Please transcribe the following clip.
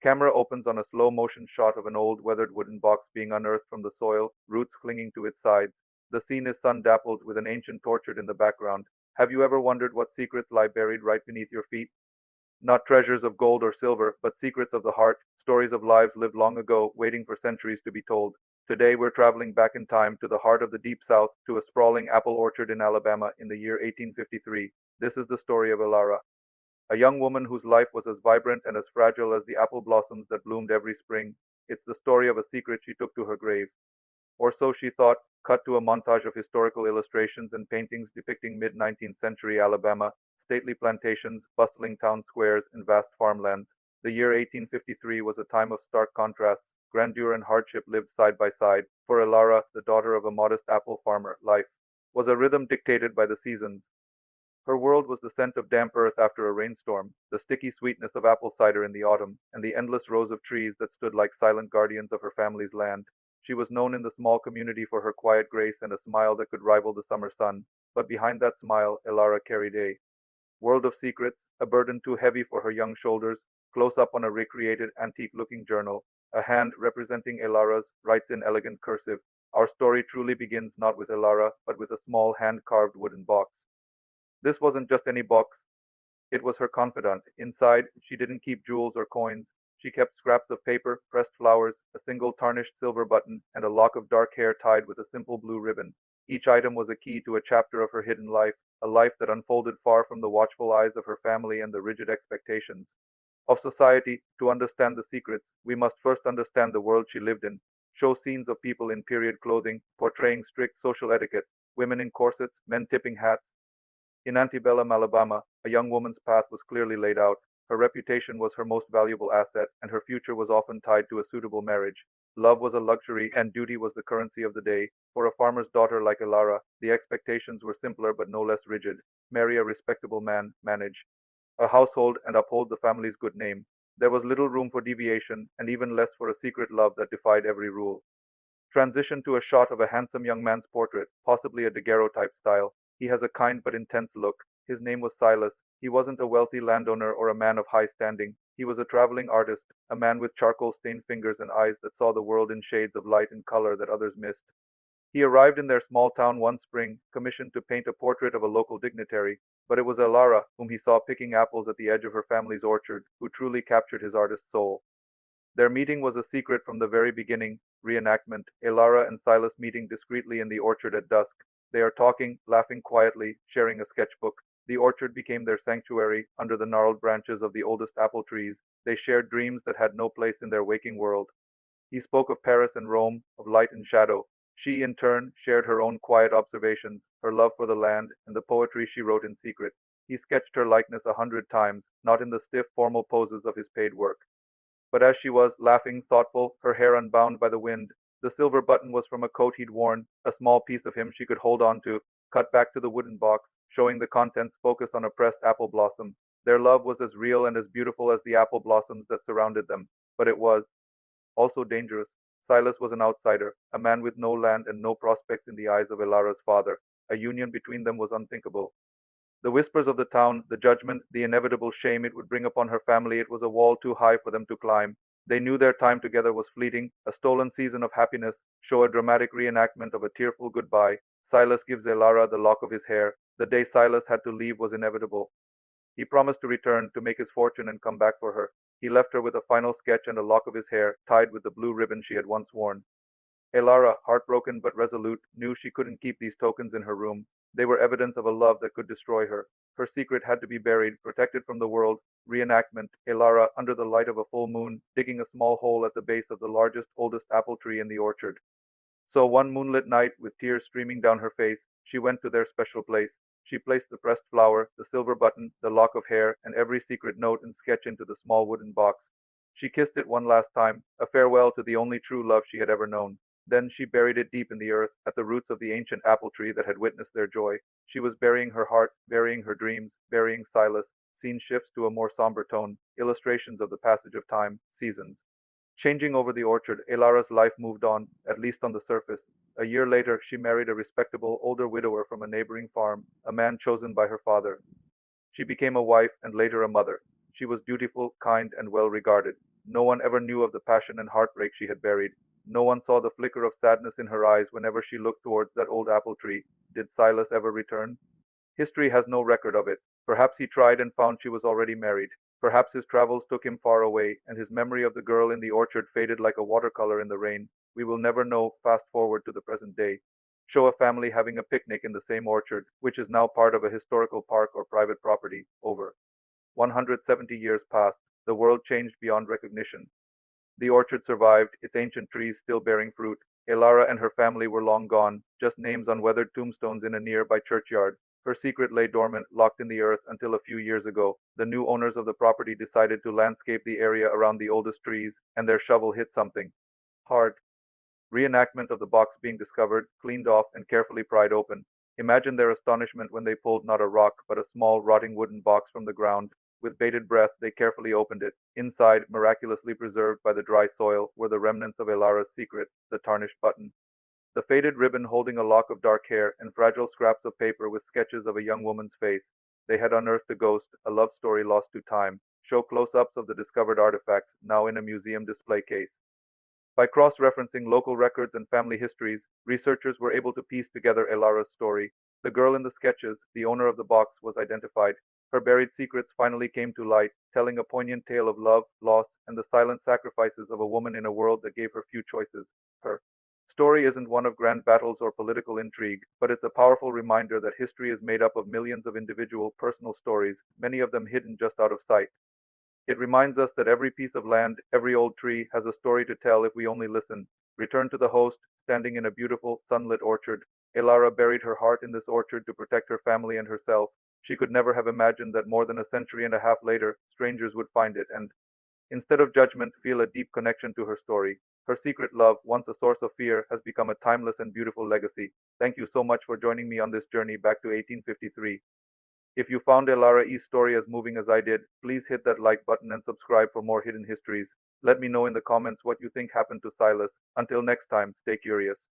Camera opens on a slow motion shot of an old weathered wooden box being unearthed from the soil, roots clinging to its sides. The scene is sun dappled with an ancient orchard in the background. Have you ever wondered what secrets lie buried right beneath your feet? Not treasures of gold or silver, but secrets of the heart, stories of lives lived long ago, waiting for centuries to be told. Today we're traveling back in time to the heart of the Deep South, to a sprawling apple orchard in Alabama in the year 1853. This is the story of Elara, a young woman whose life was as vibrant and as fragile as the apple blossoms that bloomed every spring. It's the story of a secret she took to her grave. Or so she thought, cut to a montage of historical illustrations and paintings depicting mid-19th century Alabama, stately plantations, bustling town squares, and vast farmlands. The year 1853 was a time of stark contrasts. Grandeur and hardship lived side by side. For Elara, the daughter of a modest apple farmer, life was a rhythm dictated by the seasons. Her world was the scent of damp earth after a rainstorm, the sticky sweetness of apple cider in the autumn, and the endless rows of trees that stood like silent guardians of her family's land. She was known in the small community for her quiet grace and a smile that could rival the summer sun. But behind that smile, Elara carried a world of secrets, a burden too heavy for her young shoulders. Close up on a recreated, antique-looking journal, a hand representing Elara's writes in elegant cursive. Our story truly begins not with Elara, but with a small hand-carved wooden box. This wasn't just any box, it was her confidant. Inside, she didn't keep jewels or coins. She kept scraps of paper, pressed flowers, a single tarnished silver button, and a lock of dark hair tied with a simple blue ribbon. Each item was a key to a chapter of her hidden life, a life that unfolded far from the watchful eyes of her family and the rigid expectations of society. To understand the secrets, we must first understand the world she lived in. Show scenes of people in period clothing, portraying strict social etiquette, women in corsets, men tipping hats. In antebellum Alabama, a young woman's path was clearly laid out. Her reputation was her most valuable asset, and her future was often tied to a suitable marriage. Love was a luxury, and duty was the currency of the day. For a farmer's daughter like Elara, the expectations were simpler but no less rigid. Marry a respectable man, manage a household, and uphold the family's good name. There was little room for deviation, and even less for a secret love that defied every rule. Transition to a shot of a handsome young man's portrait, possibly a daguerreotype style. He has a kind but intense look. His name was Silas. He wasn't a wealthy landowner or a man of high standing. He was a traveling artist, a man with charcoal-stained fingers and eyes that saw the world in shades of light and color that others missed. He arrived in their small town one spring, commissioned to paint a portrait of a local dignitary, but it was Elara, whom he saw picking apples at the edge of her family's orchard, who truly captured his artist's soul. Their meeting was a secret from the very beginning. Reenactment: Elara and Silas meeting discreetly in the orchard at dusk. They are talking, laughing quietly, sharing a sketchbook. The orchard became their sanctuary. Under the gnarled branches of the oldest apple trees, they shared dreams that had no place in their waking world. He spoke of Paris and Rome, of light and shadow. She, in turn, shared her own quiet observations, her love for the land, and the poetry she wrote in secret. He sketched her likeness 100 times, not in the stiff, formal poses of his paid work, but as she was, laughing, thoughtful, her hair unbound by the wind. The silver button was from a coat he'd worn, a small piece of him she could hold on to, cut back to the wooden box, showing the contents focused on a pressed apple blossom. Their love was as real and as beautiful as the apple blossoms that surrounded them, but it was also dangerous. Silas was an outsider, a man with no land and no prospects in the eyes of Elara's father. A union between them was unthinkable. The whispers of the town, the judgment, the inevitable shame it would bring upon her family, it was a wall too high for them to climb. They knew their time together was fleeting, a stolen season of happiness. Show a dramatic reenactment of a tearful goodbye. Silas gives Elara the lock of his hair. The day Silas had to leave was inevitable. He promised to return, to make his fortune and come back for her. He left her with a final sketch and a lock of his hair, tied with the blue ribbon she had once worn. Elara, heartbroken but resolute, knew she couldn't keep these tokens in her room. They were evidence of a love that could destroy her. Her secret had to be buried, protected from the world. Reenactment: Elara, under the light of a full moon, digging a small hole at the base of the largest, oldest apple tree in the orchard. So one moonlit night, with tears streaming down her face, she went to their special place. She placed the pressed flower, the silver button, the lock of hair, and every secret note and sketch into the small wooden box. She kissed it one last time, a farewell to the only true love she had ever known. Then she buried it deep in the earth, at the roots of the ancient apple tree that had witnessed their joy. She was burying her heart, burying her dreams, burying Silas. Scene shifts to a more somber tone, illustrations of the passage of time, seasons. Changing over the orchard, Elara's life moved on, at least on the surface. A year later, she married a respectable, older widower from a neighboring farm, a man chosen by her father. She became a wife and later a mother. She was dutiful, kind, and well regarded. No one ever knew of the passion and heartbreak she had buried. No one saw the flicker of sadness in her eyes whenever she looked towards that old apple tree. Did Silas ever return? History has no record of it. Perhaps he tried and found she was already married. Perhaps his travels took him far away, and his memory of the girl in the orchard faded like a watercolor in the rain. We will never know. Fast forward to the present day. Show a family having a picnic in the same orchard, which is now part of a historical park or private property. Over. 170 years passed. The world changed beyond recognition. The orchard survived, its ancient trees still bearing fruit. Elara and her family were long gone, just names on weathered tombstones in a nearby churchyard. Her secret lay dormant, locked in the earth until a few years ago. The new owners of the property decided to landscape the area around the oldest trees, and their shovel hit something hard. Reenactment of the box being discovered, cleaned off, and carefully pried open. Imagine their astonishment when they pulled not a rock, but a small, rotting wooden box from the ground. With bated breath, they carefully opened it. Inside, miraculously preserved by the dry soil, were the remnants of Elara's secret, the tarnished button. The faded ribbon holding a lock of dark hair, and fragile scraps of paper with sketches of a young woman's face. They had unearthed a ghost, a love story lost to time. Show close-ups of the discovered artifacts, now in a museum display case. By cross-referencing local records and family histories, researchers were able to piece together Elara's story. The girl in the sketches, the owner of the box, was identified. Her buried secrets finally came to light, telling a poignant tale of love, loss, and the silent sacrifices of a woman in a world that gave her few choices. Her story isn't one of grand battles or political intrigue, but it's a powerful reminder that history is made up of millions of individual, personal stories, many of them hidden just out of sight. It reminds us that every piece of land, every old tree, has a story to tell if we only listen. Return to the host, standing in a beautiful, sunlit orchard. Elara buried her heart in this orchard to protect her family and herself. She could never have imagined that more than a century and a half later, strangers would find it and, instead of judgment, feel a deep connection to her story. Her secret love, once a source of fear, has become a timeless and beautiful legacy. Thank you so much for joining me on this journey back to 1853. If you found Elara E's story as moving as I did, please hit that like button and subscribe for more hidden histories. Let me know in the comments what you think happened to Silas. Until next time, stay curious.